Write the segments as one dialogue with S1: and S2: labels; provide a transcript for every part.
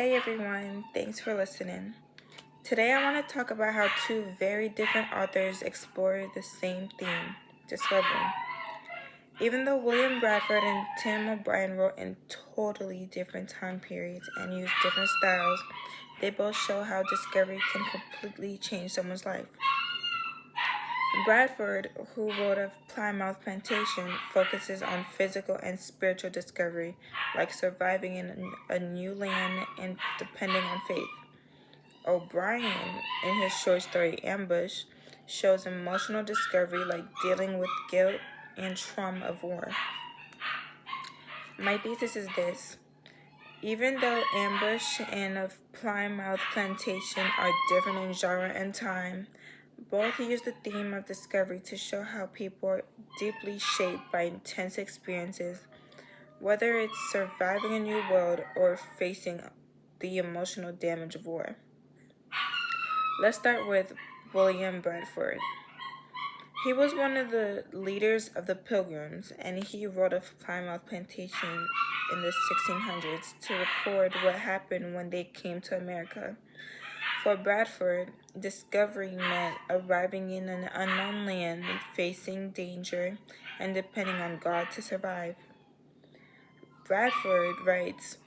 S1: Hey everyone, thanks for listening. Today I want to talk about how two very different authors explore the same theme, discovery. Even though William Bradford and Tim O'Brien wrote in totally different time periods and used different styles, they both show how discovery can completely change someone's life. Bradford, who wrote of Plymouth Plantation, focuses on physical and spiritual discovery, like surviving in a new land and depending on faith. O'Brien, in his short story Ambush, shows emotional discovery like dealing with guilt and trauma of war. My thesis is this. Even though Ambush and Of Plymouth Plantation are different in genre and time, both use the theme of discovery to show how people are deeply shaped by intense experiences, whether it's surviving a new world or facing the emotional damage of war. Let's start with William Bradford. He was one of the leaders of the Pilgrims, and he wrote of Plymouth Plantation in the 1600s to record what happened when they came to America. For Bradford, discovery meant arriving in an unknown land, facing danger, and depending on God to survive. Bradford writes,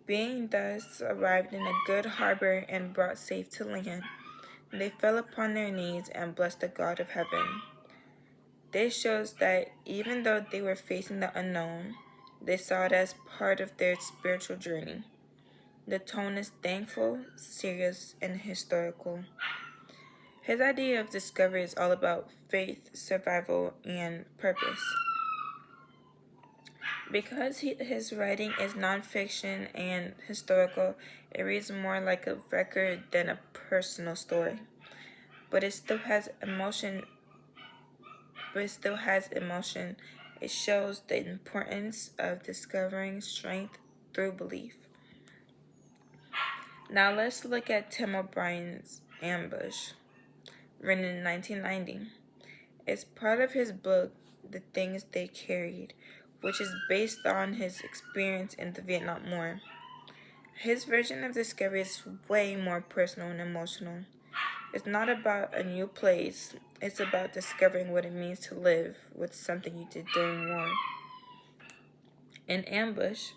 S1: being thus arrived in a good harbor and brought safe to land, they fell upon their knees and blessed the God of heaven. This shows that even though they were facing the unknown, they saw it as part of their spiritual journey. The tone is thankful, serious, and historical. His idea of discovery is all about faith, survival, and purpose. Because his writing is nonfiction and historical, it reads more like a record than a personal story. But it still has emotion. It shows the importance of discovering strength through belief. Now let's look at Tim O'Brien's Ambush, written in 1990. It's part of his book, The Things They Carried, which is based on his experience in the Vietnam War. His version of discovery is way more personal and emotional. It's not about a new place, it's about discovering what it means to live with something you did during war. In Ambush,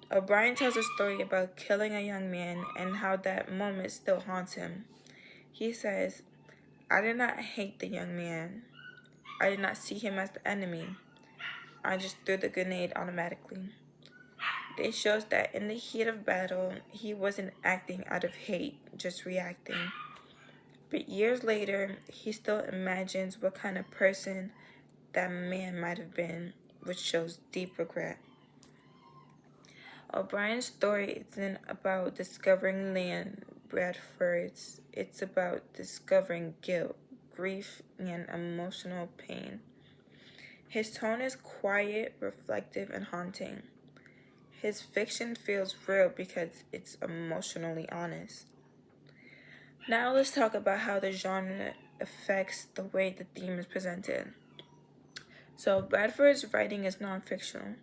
S1: O'Brien tells a story about killing a young man and how that moment still haunts him. He says, I did not hate the young man. I did not see him as the enemy. I just threw the grenade automatically. This shows that in the heat of battle, he wasn't acting out of hate, just reacting. But years later, he still imagines what kind of person that man might have been, which shows deep regret. O'Brien's story isn't about discovering land, Bradford's. It's about discovering guilt, grief, and emotional pain. His tone is quiet, reflective, and haunting. His fiction feels real because it's emotionally honest. Now let's talk about how the genre affects the way the theme is presented. So Bradford's writing is non-fictional,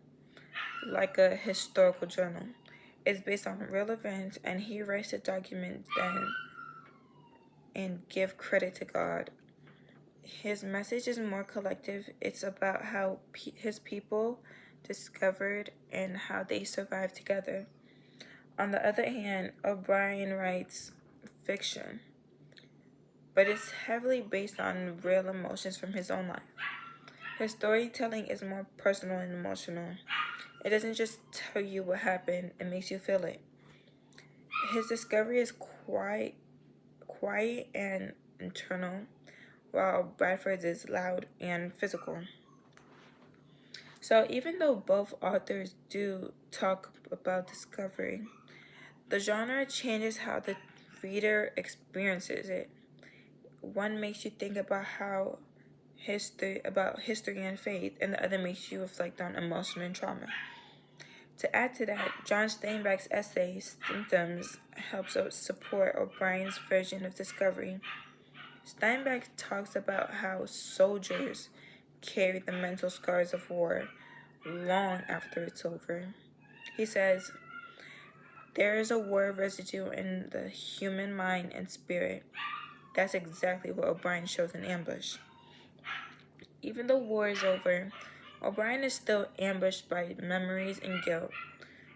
S1: like a historical journal. It's based on real events, and he writes to document them and give credit to God. His message is more collective. It's about how his people discovered and how they survived together. On the other hand, O'Brien writes fiction, but it's heavily based on real emotions from his own life. His storytelling is more personal and emotional. It doesn't just tell you what happened, it makes you feel it. His discovery is quiet and internal, while Bradford's is loud and physical. So even though both authors do talk about discovery, the genre changes how the reader experiences it. One makes you think about history and faith, and the other makes you reflect on emotion and trauma. To add to that, John Steinbeck's essay, Symptoms, helps support O'Brien's version of discovery. Steinbeck talks about how soldiers carry the mental scars of war long after it's over. He says, There is a war residue in the human mind and spirit. That's exactly what O'Brien shows in Ambush. Even though war is over, O'Brien is still ambushed by memories and guilt.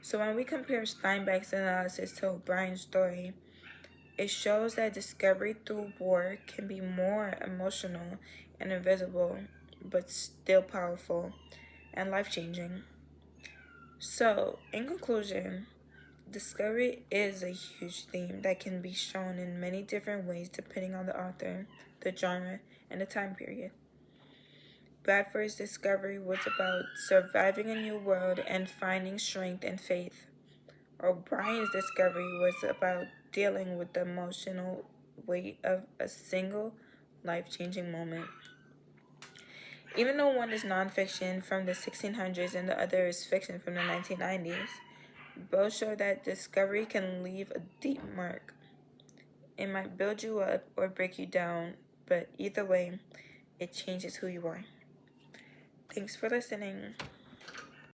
S1: So when we compare Steinbeck's analysis to O'Brien's story, it shows that discovery through war can be more emotional and invisible, but still powerful and life-changing. So, in conclusion, discovery is a huge theme that can be shown in many different ways depending on the author, the genre, and the time period. Bradford's discovery was about surviving a new world and finding strength and faith. O'Brien's discovery was about dealing with the emotional weight of a single life-changing moment. Even though one is nonfiction from the 1600s and the other is fiction from the 1990s, both show that discovery can leave a deep mark. It might build you up or break you down, but either way, it changes who you are. Thanks for listening.